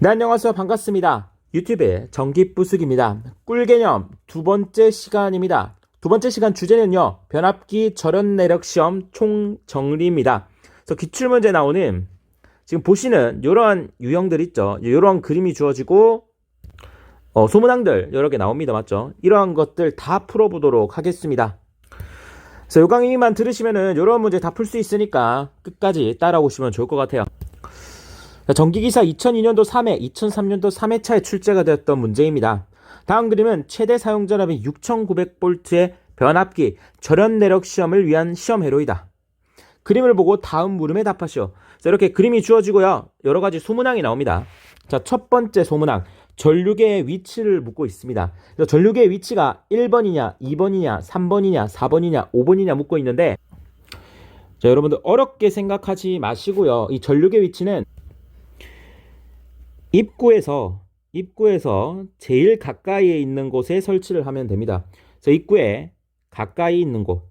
네, 안녕하세요. 반갑습니다. 유튜브의 전기부숙입니다. 꿀개념 두 번째 시간입니다. 두 번째 시간 주제는요, 변압기 절연 내력 시험 총정리입니다. 그래서 기출문제 나오는 지금 보시는 이러한 유형들 있죠. 이러한 그림이 주어지고 소문항들 여러 개 나옵니다. 맞죠? 이러한 것들 다 풀어보도록 하겠습니다. 그래서 이 강의만 들으시면은 이런 문제 다 풀 수 있으니까 끝까지 따라오시면 좋을 것 같아요. 전기기사 2002년도 3회, 2003년도 3회차에 출제가 되었던 문제입니다. 다음 그림은 최대 사용전압이 6900V의 변압기 절연 내력 시험을 위한 시험회로이다. 그림을 보고 다음 물음에 답하시오. 자, 이렇게 그림이 주어지고요. 여러 가지 소문항이 나옵니다. 자, 첫 번째 소문항. 전류계의 위치를 묻고 있습니다. 그래서 전류계의 위치가 1번이냐, 2번이냐, 3번이냐, 4번이냐, 5번이냐 묻고 있는데, 자, 여러분들 어렵게 생각하지 마시고요. 이 전류계 위치는 입구에서 제일 가까이에 있는 곳에 설치를 하면 됩니다. 그래서 입구에 가까이 있는 곳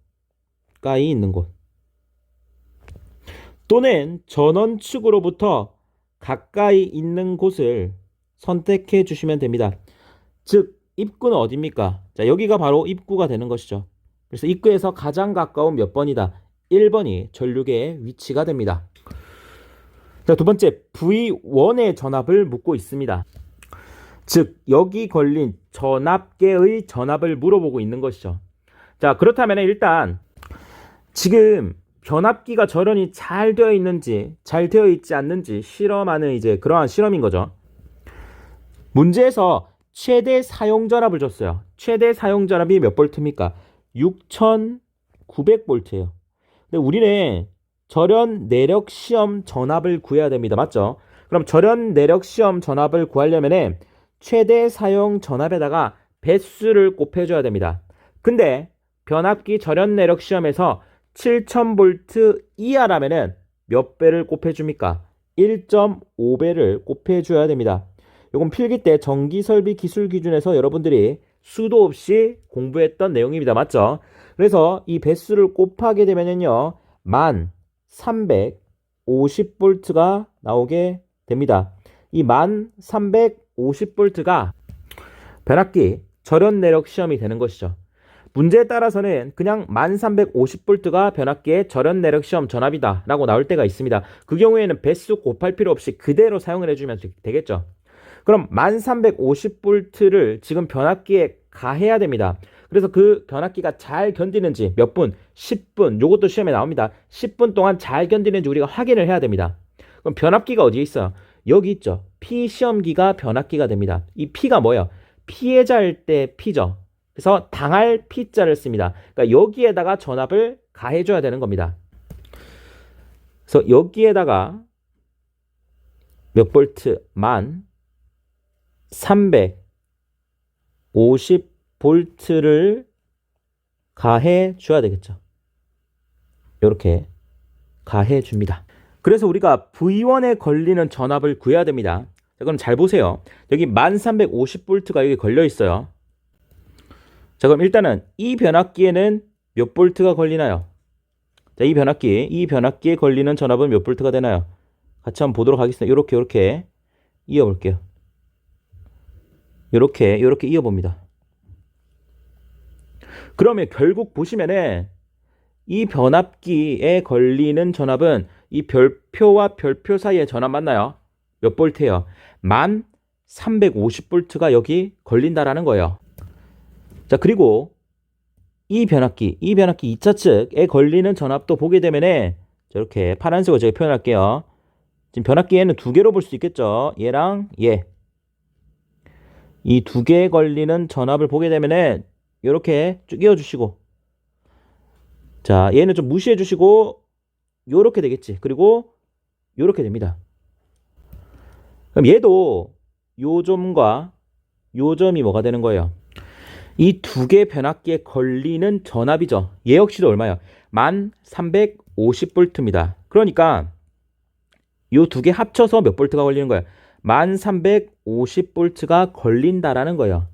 또는 전원 측으로부터 가까이 있는 곳을 선택해 주시면 됩니다. 즉 입구는 어디입니까? 자, 여기가 바로 입구가 되는 것이죠. 그래서 입구에서 가장 가까운 몇 번이다? 1번이 전류계의 위치가 됩니다. 자, 두 번째, V1의 전압을 묻고 있습니다. 즉 여기 걸린 전압계의 전압을 물어보고 있는 것이죠. 자, 그렇다면 일단 지금 변압기가 절연이 잘 되어 있는지 잘 되어 있지 않는지 실험하는 이제 그러한 실험인 거죠. 문제에서 최대 사용 전압을 줬어요. 최대 사용 전압이 몇 볼트입니까? 6900V예요. 근데 우리는 절연 내력 시험 전압을 구해야 됩니다. 맞죠? 그럼 절연 내력 시험 전압을 구하려면 최대 사용 전압에다가 배수를 곱해줘야 됩니다. 근데 변압기 절연 내력 시험에서 7000V 이하라면 몇 배를 곱해줍니까? 1.5배를 곱해줘야 됩니다. 이건 필기 때 전기설비 기술 기준에서 여러분들이 수도 없이 공부했던 내용입니다. 맞죠? 그래서 이 배수를 곱하게 되면요 1350V가 나오게 됩니다. 이 1350V가 변압기 절연 내력 시험이 되는 것이죠. 문제에 따라서는 그냥 1350V가 변압기의 절연 내력 시험 전압이다 라고 나올 때가 있습니다. 그 경우에는 배수 곱할 필요 없이 그대로 사용을 해주면 되겠죠. 그럼 1350V를 지금 변압기에 가해야 됩니다. 그래서 그 변압기가 잘 견디는지 몇 분, 10분, 요것도 시험에 나옵니다. 10분 동안 잘 견디는지 우리가 확인을 해야 됩니다. 그럼 변압기가 어디에 있어요? 여기 있죠. P 시험기가 변압기가 됩니다. 이 P가 뭐예요? 피해자일 때 P죠. 그래서 당할 P자를 씁니다. 그러니까 여기에다가 전압을 가해줘야 되는 겁니다. 그래서 여기에다가 몇 볼트? 1350V를 가해 줘야 되겠죠. 이렇게 가해 줍니다. 그래서 우리가 V1에 걸리는 전압을 구해야 됩니다. 자, 그럼 잘 보세요. 여기 1350V가 여기 걸려 있어요. 자, 그럼 일단은 이 변압기에는 몇 볼트가 걸리나요? 자, 이 변압기에 걸리는 전압은 몇 볼트가 되나요? 같이 한번 보도록 하겠습니다. 이렇게 이어볼게요. 이렇게 이어봅니다. 그러면 결국 보시면은 이 변압기에 걸리는 전압은 이 별표와 별표 사이의 전압 맞나요? 몇 볼트예요? 1350V가 여기 걸린다라는 거예요. 자, 그리고 이 변압기 2차 측에 걸리는 전압도 보게 되면은 이렇게 파란색으로 제가 표현할게요. 지금 변압기에는 두 개로 볼 수 있겠죠. 얘랑 얘. 이 두 개에 걸리는 전압을 보게 되면은 이렇게 쭉 이어주시고, 자, 얘는 좀 무시해 주시고 요렇게 되겠지. 그리고 요렇게 됩니다. 그럼 얘도 요 점과 요 점이 뭐가 되는 거예요? 이 두 개 변압기에 걸리는 전압이죠. 얘 역시도 얼마예요? 1350V입니다. 그러니까 요 두 개 합쳐서 몇 볼트가 걸리는 거예요? 1350V가 걸린다라는 거예요.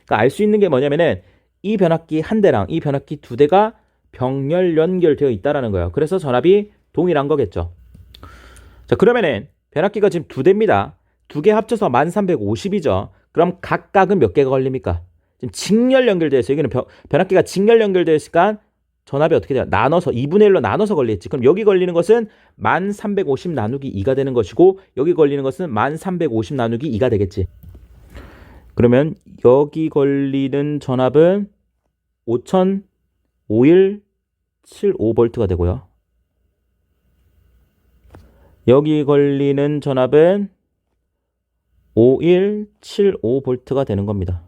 그러니까 알 수 있는 게 뭐냐면은 이 변압기 한 대랑 이 변압기 두 대가 병렬 연결되어 있다라는 거예요. 그래서 전압이 동일한 거겠죠. 자, 그러면은 변압기가 지금 두 대입니다. 두 개 합쳐서 1350이죠. 그럼 각각은 몇 개가 걸립니까? 지금 직렬 연결되어 있어요. 여기는 변압기가 직렬 연결되어 있으니까 전압이 어떻게 돼요? 나눠서 2분의 1로 나눠서 걸리겠지. 그럼 여기 걸리는 것은 1350 나누기 2가 되는 것이고 여기 걸리는 것은 1350 나누기 2가 되겠지. 그러면 여기 걸리는 전압은 505175V가 되고요. 여기 걸리는 전압은 5175V가 되는 겁니다.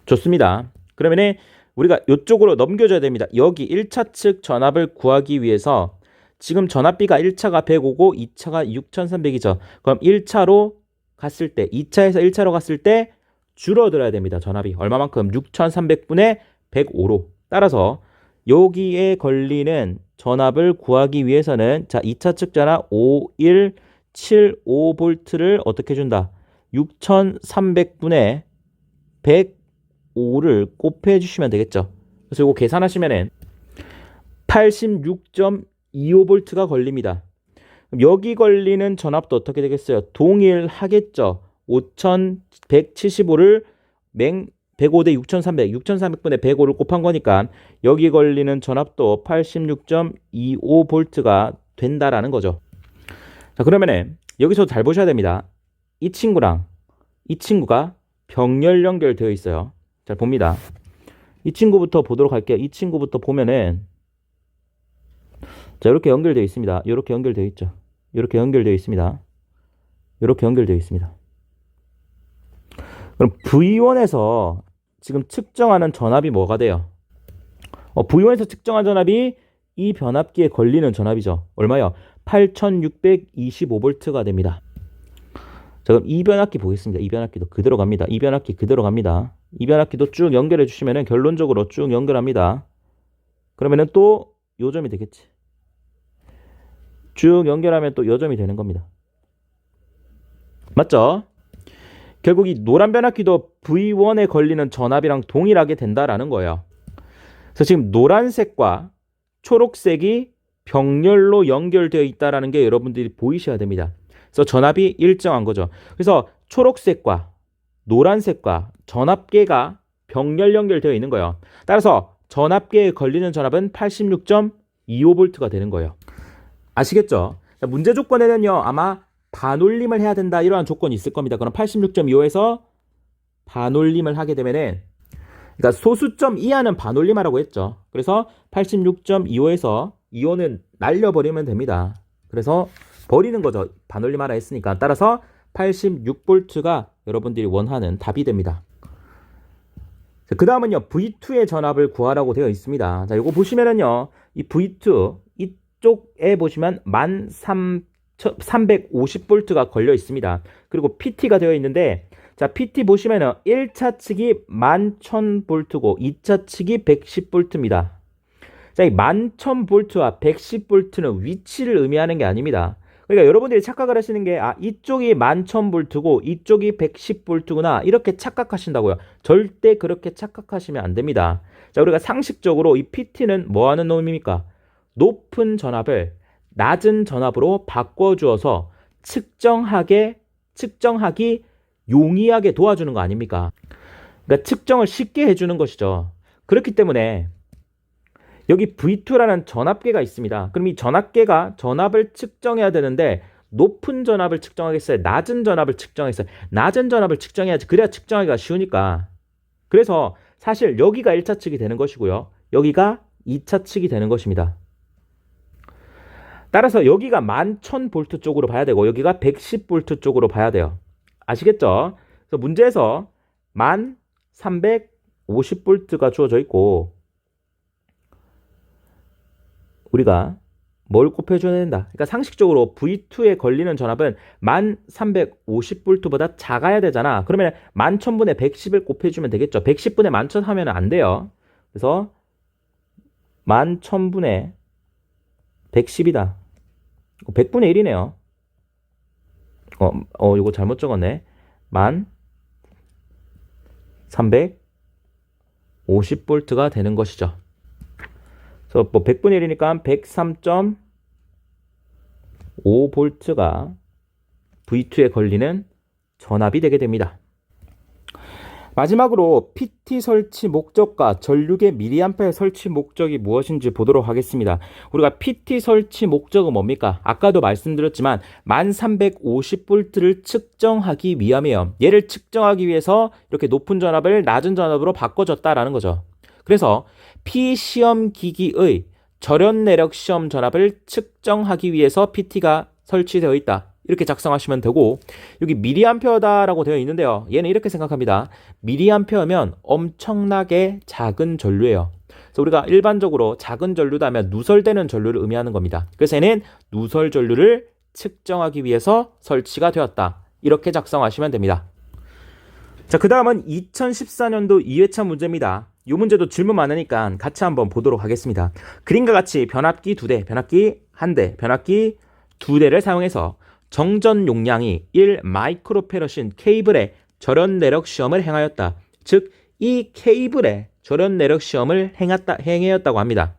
좋습니다. 그러면 우리가 이쪽으로 넘겨줘야 됩니다. 여기 1차 측 전압을 구하기 위해서 지금 전압비가 1차가 105고 2차가 6300이죠. 그럼 1차로 갔을 때 2차에서 1차로 갔을 때 줄어들어야 됩니다. 전압이 얼마만큼? 6300분의 105로. 따라서 여기에 걸리는 전압을 구하기 위해서는 자 2차 측 전압 5175V를 어떻게 준다? 6300분의 105를 곱해 주시면 되겠죠. 그래서 이거 계산하시면은 86.25V가 걸립니다. 그럼 여기 걸리는 전압도 어떻게 되겠어요? 동일하겠죠. 5175를 105 대 6300, 6300분의 105를 곱한 거니까 여기 걸리는 전압도 86.25V가 된다라는 거죠. 자, 그러면은 여기서 잘 보셔야 됩니다. 이 친구랑 이 친구가 병렬 연결되어 있어요. 잘 봅니다. 이 친구부터 보도록 할게요. 이 친구부터 보면은 자, 이렇게 연결되어 있습니다. 이렇게 연결되어 있죠. 이렇게 연결되어 있습니다. 이렇게 연결되어 있습니다. 그럼 V1에서 지금 측정하는 전압이 뭐가 돼요? V1에서 측정한 전압이 이 변압기에 걸리는 전압이죠. 얼마요? 8625V가 됩니다. 자, 그럼 이 변압기 보겠습니다. 이 변압기도 그대로 갑니다. 이 변압기 그대로 갑니다. 이 변압기도 쭉 연결해 주시면은 결론적으로 쭉 연결합니다. 그러면은 또 요점이 되겠지. 쭉 연결하면 또 요점이 되는 겁니다. 맞죠? 결국 이 노란 변압기도 V1에 걸리는 전압이랑 동일하게 된다라는 거예요. 그래서 지금 노란색과 초록색이 병렬로 연결되어 있다라는 게 여러분들이 보이셔야 됩니다. 그래서 전압이 일정한 거죠. 그래서 초록색과 노란색과 전압계가 병렬 연결되어 있는 거예요. 따라서 전압계에 걸리는 전압은 86.25V가 되는 거예요. 아시겠죠? 문제 조건에는요, 아마 반올림을 해야 된다 이러한 조건이 있을 겁니다. 그럼 86.25에서 반올림을 하게 되면은 그러니까 소수점 이하는 반올림하라고 했죠. 그래서 86.25에서 이온은 날려버리면 됩니다. 그래서 버리는 거죠. 반올림하라 했으니까. 따라서 86V가 여러분들이 원하는 답이 됩니다. 그 다음은요, V2의 전압을 구하라고 되어 있습니다. 자, 이거 보시면은요, 이 V2 이쪽에 보시면 1350V가 걸려 있습니다. 그리고 PT가 되어 있는데, 자, PT 보시면은 1차 측이 11,000V고 2차 측이 110V입니다. 자, 이 11,000V와 110V는 위치를 의미하는 게 아닙니다. 그러니까 여러분들이 착각을 하시는 게 이쪽이 11,000V고 이쪽이 110V구나 이렇게 착각하신다고요. 절대 그렇게 착각하시면 안 됩니다. 자, 우리가 상식적으로 이 PT는 뭐 하는 놈입니까? 높은 전압을 낮은 전압으로 바꿔주어서 측정하기 용이하게 도와주는 거 아닙니까? 그러니까 측정을 쉽게 해주는 것이죠. 그렇기 때문에 여기 V2라는 전압계가 있습니다. 그럼 이 전압계가 전압을 측정해야 되는데 높은 전압을 측정하겠어요? 낮은 전압을 측정했어요? 낮은 전압을 측정해야지. 그래야 측정하기가 쉬우니까. 그래서 사실 여기가 1차 측이 되는 것이고요. 여기가 2차 측이 되는 것입니다. 따라서 여기가 11,000V 쪽으로 봐야 되고 여기가 110V 쪽으로 봐야 돼요. 아시겠죠? 그래서 문제에서 1350V가 주어져 있고 우리가 뭘 곱해줘야 된다? 그러니까 상식적으로 V2에 걸리는 전압은 1350V보다 작아야 되잖아. 그러면 11,000분의 110을 곱해주면 되겠죠. 110분의 11,000 하면 안 돼요. 그래서 11,000분의 110이다. 100분의 1이네요. 이거 잘못 적었네. 1350V가 되는 것이죠. 그래서 뭐 100분의 1이니까 103.5V가 V2에 걸리는 전압이 되게 됩니다. 마지막으로 PT 설치 목적과 전류계 미리암페어 설치 목적이 무엇인지 보도록 하겠습니다. 우리가 PT 설치 목적은 뭡니까? 아까도 말씀드렸지만 1350V를 측정하기 위함이에요. 얘를 측정하기 위해서 이렇게 높은 전압을 낮은 전압으로 바꿔줬다라는 거죠. 그래서 P시험기기의 절연 내력 시험 전압을 측정하기 위해서 PT가 설치되어 있다. 이렇게 작성하시면 되고, 여기 미리암페어다라고 되어 있는데요. 얘는 이렇게 생각합니다. 미리암페어면 엄청나게 작은 전류예요. 그래서 우리가 일반적으로 작은 전류다 하면 누설되는 전류를 의미하는 겁니다. 그래서 얘는 누설 전류를 측정하기 위해서 설치가 되었다. 이렇게 작성하시면 됩니다. 자, 그 다음은 2014년도 2회차 문제입니다. 이 문제도 질문 많으니까 같이 한번 보도록 하겠습니다. 그림과 같이 변압기 2대, 변압기 1대, 변압기 2대를 사용해서 정전 용량이 1 마이크로페럿인 케이블의 절연 내력 시험을 행하였다. 즉, 이 케이블의 절연 내력 시험을 행하였다고 합니다.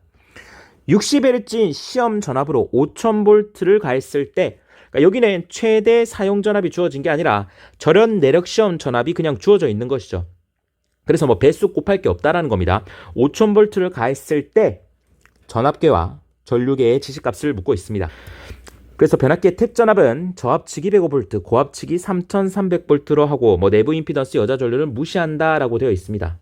60Hz 시험 전압으로 5000V를 가했을 때, 그러니까 여기는 최대 사용 전압이 주어진 게 아니라 절연 내력 시험 전압이 그냥 주어져 있는 것이죠. 그래서 뭐 배수 곱할 게 없다라는 겁니다. 5000V를 가했을 때 전압계와 전류계의 지시값을 묻고 있습니다. 그래서 변압기의 택전압은 저압측이 105V, 고압측이 3300V로 하고 뭐 내부 임피던스 여자 전류는 무시한다라고 되어 있습니다.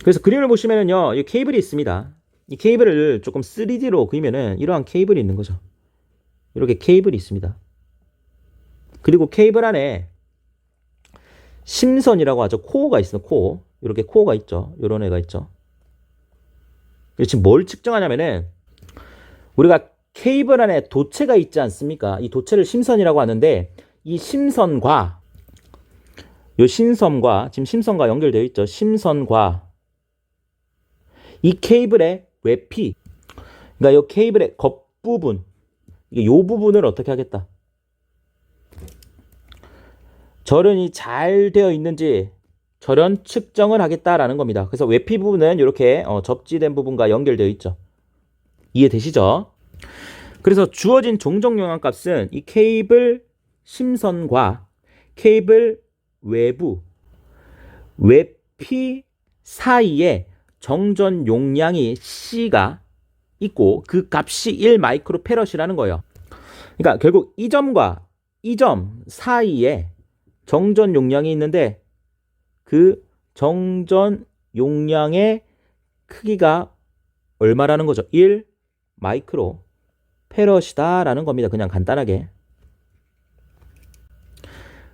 그래서 그림을 보시면은요, 이 케이블이 있습니다. 이 케이블을 조금 3D로 그리면은 이러한 케이블이 있는 거죠. 이렇게 케이블이 있습니다. 그리고 케이블 안에 심선이라고 하죠. 코어가 있습니다. 코어. 이렇게 코어가 있죠. 이런 애가 있죠. 지금 뭘 측정하냐면은 우리가 케이블 안에 도체가 있지 않습니까? 이 도체를 심선이라고 하는데 이 심선과 이 심선과 지금 심선과 연결되어 있죠. 심선과 이 케이블의 외피, 그러니까 이 케이블의 겉부분, 이 부분을 어떻게 하겠다? 절연이 잘 되어 있는지 절연 측정을 하겠다라는 겁니다. 그래서 외피 부분은 이렇게 접지된 부분과 연결되어 있죠. 이해되시죠? 그래서 주어진 종정 용량 값은 이 케이블 심선과 케이블 외부 외피 사이에 정전 용량이 C가 있고 그 값이 1 마이크로페럿이라는 거예요. 그러니까 결국 이 점과 이 점 사이에 정전 용량이 있는데 그 정전 용량의 크기가 얼마라는 거죠? 1 마이크로 페럿이다 라는 겁니다. 그냥 간단하게.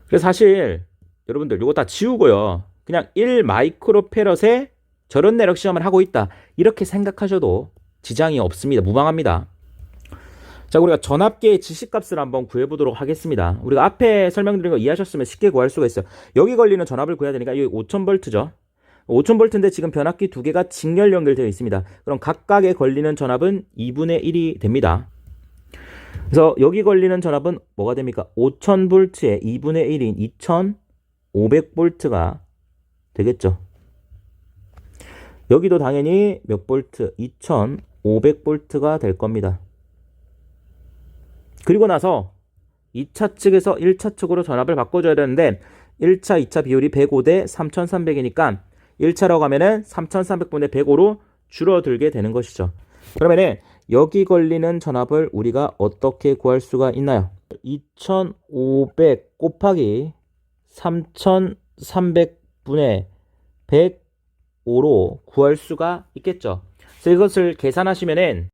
그래서 사실 여러분들 이거 다 지우고요. 그냥 1 마이크로 페럿의 절연 내력 시험을 하고 있다. 이렇게 생각하셔도 지장이 없습니다. 무방합니다. 자, 우리가 전압계의 지시값을 한번 구해보도록 하겠습니다. 우리가 앞에 설명드린 거 이해하셨으면 쉽게 구할 수가 있어요. 여기 걸리는 전압을 구해야 되니까 여기 5000V죠. 5000V인데 지금 변압기 두 개가 직렬 연결되어 있습니다. 그럼 각각에 걸리는 전압은 2분의 1이 됩니다. 그래서 여기 걸리는 전압은 뭐가 됩니까? 5000V의 2분의 1인 2500V가 되겠죠. 여기도 당연히 몇 볼트? 2500V가 될 겁니다. 그리고 나서 2차 측에서 1차 측으로 전압을 바꿔줘야 되는데 1차, 2차 비율이 105대 3300이니까 1차로 가면은 3300분의 105로 줄어들게 되는 것이죠. 그러면은 여기 걸리는 전압을 우리가 어떻게 구할 수가 있나요? 2500 곱하기 3300분의 105로 구할 수가 있겠죠. 그래서 이것을 계산하시면은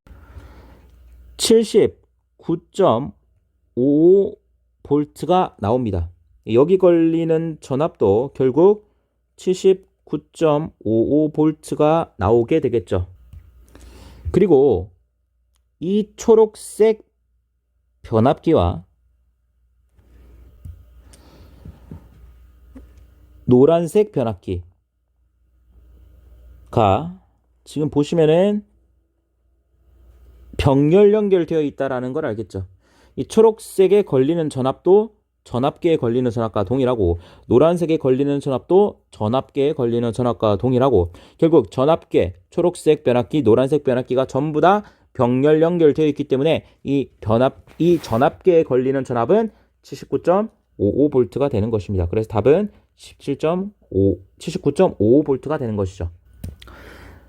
79.55V가 나옵니다. 여기 걸리는 전압도 결국 79.55V가 나오게 되겠죠. 그리고 이 초록색 변압기와 노란색 변압기가 지금 보시면은 병렬 연결되어 있다라는 걸 알겠죠. 이 초록색에 걸리는 전압도 전압계에 걸리는 전압과 동일하고 노란색에 걸리는 전압도 전압계에 걸리는 전압과 동일하고 결국 전압계, 초록색 변압기, 노란색 변압기가 전부 다 병렬 연결되어 있기 때문에 이 전압계에 걸리는 전압은 79.55V가 되는 것입니다. 그래서 답은 79.55V가 되는 것이죠.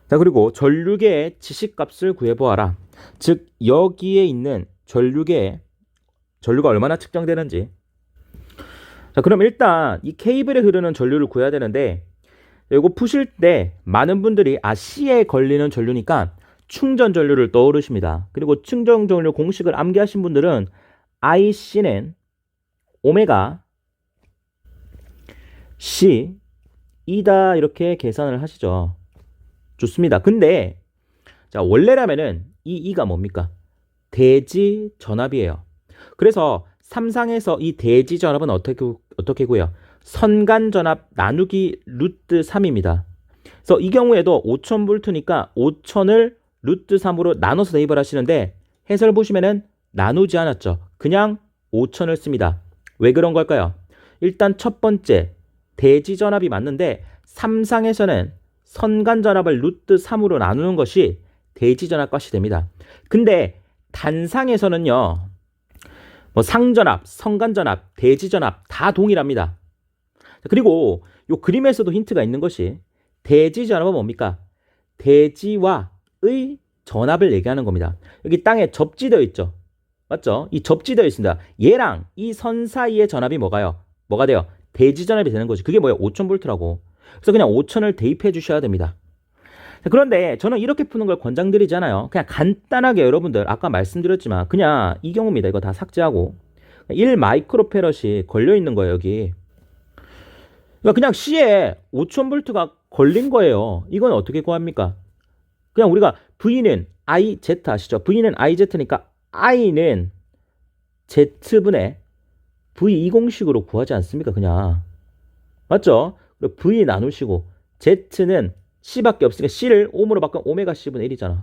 자, 그리고 전류계의 지식값을 구해보아라. 즉, 여기에 있는 전류가 얼마나 측정되는지. 자, 그럼 일단 이 케이블에 흐르는 전류를 구해야 되는데, 이거 푸실 때 많은 분들이 C에 걸리는 전류니까 충전 전류를 떠오르십니다. 그리고 충전 전류 공식을 암기하신 분들은 IC는 오메가 C 이다 이렇게 계산을 하시죠. 좋습니다. 근데 자, 원래라면은 이 E가 뭡니까? 대지 전압이에요. 그래서 삼상에서 이 대지 전압은 어떻게 구해요? 선간 전압 나누기 루트 3입니다. 그래서 이 경우에도 5000V니까 5000을 루트 3으로 나눠서 대입을 하시는데 해설 보시면은 나누지 않았죠. 그냥 5000을 씁니다. 왜 그런 걸까요? 일단 첫 번째 대지 전압이 맞는데 삼상에서는 선간 전압을 루트 3으로 나누는 것이 대지 전압 값이 됩니다. 근데 단상에서는요. 뭐 상전압, 선간전압, 대지전압 다 동일합니다. 그리고 이 그림에서도 힌트가 있는 것이 대지전압은 뭡니까? 대지와의 전압을 얘기하는 겁니다. 여기 땅에 접지되어 있죠. 맞죠? 이 접지되어 있습니다. 얘랑 이 선 사이의 전압이 뭐가 돼요? 대지전압이 되는 거지. 그게 뭐예요? 5000V라고. 그래서 그냥 5000을 대입해 주셔야 됩니다. 그런데 저는 이렇게 푸는 걸 권장드리지 않아요. 그냥 간단하게 여러분들 아까 말씀드렸지만 그냥 이 경우입니다. 이거 다 삭제하고 1 마이크로페럿이 걸려 있는 거예요. 여기. 그러니까 그냥 C에 5000V가 걸린 거예요. 이건 어떻게 구합니까? 그냥 우리가 V는 IZ 아시죠? V는 IZ니까 I는 Z분의 V 이 공식으로 구하지 않습니까? 그냥. 맞죠? 그리고 V 나누시고 Z는 C밖에 없으니까 C를 옴으로 바꾸면 오메가 C분의 1이잖아.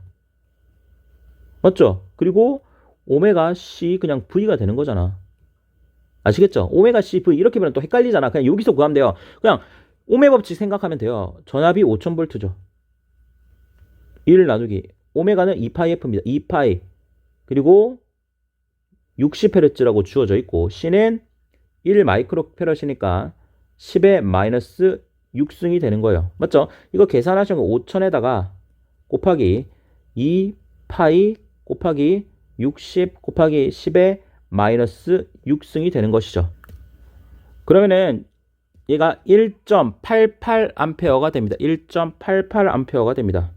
맞죠? 그리고 오메가 C 그냥 V가 되는 거잖아. 아시겠죠? 오메가 C V 이렇게 보면 또 헷갈리잖아. 그냥 여기서 구하면 돼요. 그냥 오메 법칙 생각하면 돼요. 전압이 5000V죠. 1 나누기 오메가는 2파이F입니다. 2파이 그리고 60Hz라고 주어져 있고 C는 1 마이크로페럿이니까 10의 마이너스 6승이 되는 거예요. 맞죠? 이거 계산하신 거 5000에다가 곱하기 2파이 곱하기 60 곱하기 10의 마이너스 6승이 되는 것이죠. 그러면은 얘가 1.88A가 됩니다. 1.88A가 됩니다.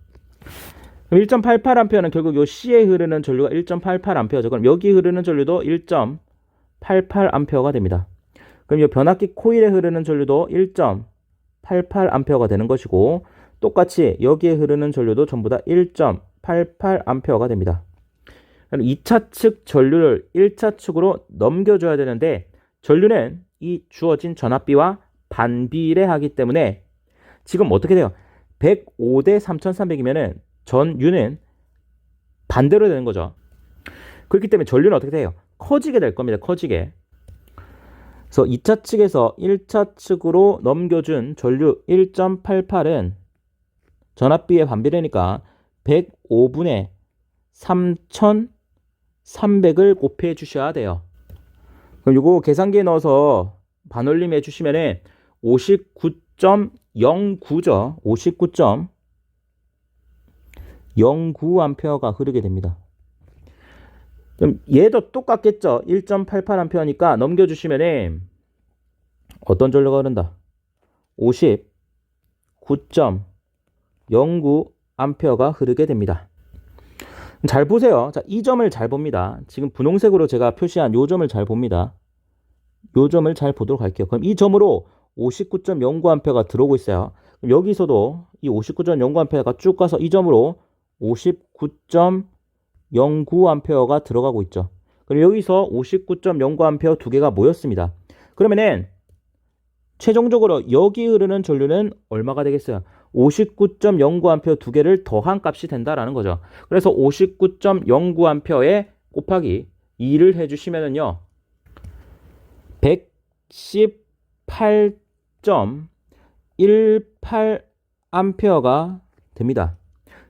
그럼 1.88A는 결국 요 C에 흐르는 전류가 1.88A죠. 그럼 여기 흐르는 전류도 1.88A가 됩니다. 그럼 이 변압기 코일에 흐르는 전류도 1.88A가 되는 것이고 똑같이 여기에 흐르는 전류도 전부 다 1.88A가 됩니다. 그럼 2차 측 전류를 1차 측으로 넘겨줘야 되는데 전류는 이 주어진 전압비와 반비례하기 때문에 지금 어떻게 돼요? 105대 3300이면은 전유는 반대로 되는 거죠. 그렇기 때문에 전류는 어떻게 돼요? 커지게 될 겁니다. 커지게. 그래서 2차 측에서 1차 측으로 넘겨준 전류 1.88은 전압비의 반비례니까 105분의 3300을 곱해 주셔야 돼요. 그럼 이거 계산기에 넣어서 반올림 해 주시면은 59.09죠. 59.09A가 흐르게 됩니다. 그럼 얘도 똑같겠죠. 1.88A니까 넘겨주시면은 어떤 전류가 흐른다? 59.09A가 흐르게 됩니다. 잘 보세요. 자, 이 점을 잘 봅니다. 지금 분홍색으로 제가 표시한 이 점을 잘 봅니다. 이 점을 잘 보도록 할게요. 그럼 이 점으로 59.09A가 들어오고 있어요. 그럼 여기서도 이 59.09A가 쭉 가서 이 점으로 59.09A가 들어가고 있죠. 그럼 여기서 59.09A 두 개가 모였습니다. 그러면은 최종적으로 여기 흐르는 전류는 얼마가 되겠어요? 59.09A 두 개를 더한 값이 된다라는 거죠. 그래서 59.09A에 곱하기 2를 해주시면은요 118.18A가 됩니다.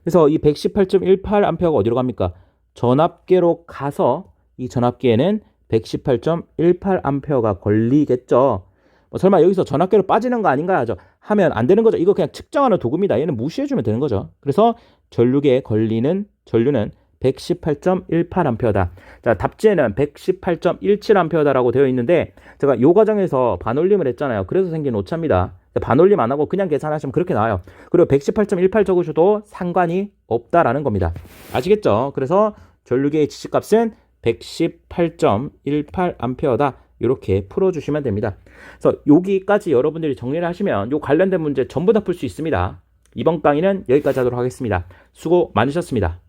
그래서 이 118.18A가 어디로 갑니까? 전압계로 가서 이 전압계에는 118.18A가 걸리겠죠. 뭐 설마 여기서 전압계로 빠지는 거 아닌가 하면 안 되는 거죠. 이거 그냥 측정하는 도구입니다. 얘는 무시해주면 되는 거죠. 그래서 전류계에 걸리는 전류는 118.18A다. 자, 답지에는 118.17A다라고 되어 있는데 제가 이 과정에서 반올림을 했잖아요. 그래서 생긴 오차입니다. 반올림 안 하고 그냥 계산하시면 그렇게 나와요. 그리고 118.18 적으셔도 상관이 없다라는 겁니다. 아시겠죠? 그래서 전류계의 지식값은 118.18A다. 이렇게 풀어주시면 됩니다. 그래서 여기까지 여러분들이 정리를 하시면 요 관련된 문제 전부 다 풀 수 있습니다. 이번 강의는 여기까지 하도록 하겠습니다. 수고 많으셨습니다.